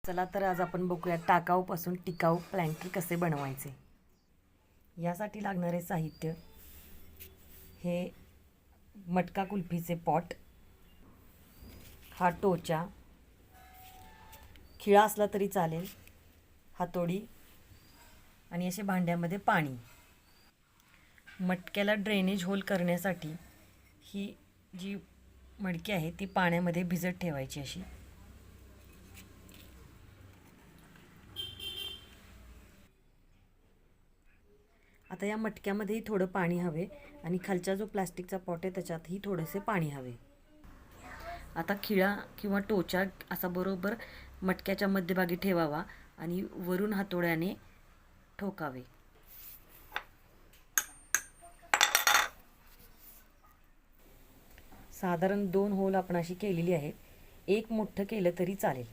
चला तर आज आपण बघूया टाकाऊपासून टिकाऊ प्लँकी कसे बनवायचे। यासाठी लागणारे साहित्य हे मटका कुल्फीचे पॉट, हा टोचा, खिळा असला तरी चालेल, हातोडी आणि असे भांड्यामध्ये पाणी। मटक्याला ड्रेनेज होल करण्यासाठी ही जी मडकी आहे ती पाण्यामध्ये भिजत ठेवायची अशी। आता या मटक्यामध्येही थोडं पाणी हवे आणि खालचा जो प्लास्टिकचा पॉट आहे त्याच्यातही थोडेसे पाणी हवे। आता खिळा किंवा टोचा असा बरोबर मटक्याच्या मध्यभागी ठेवावा आणि वरून हातोड्याने ठोकावे। साधारण 2 होल आपण अशी केलेली आहेत। एक मोठं केलं तरी चालेल।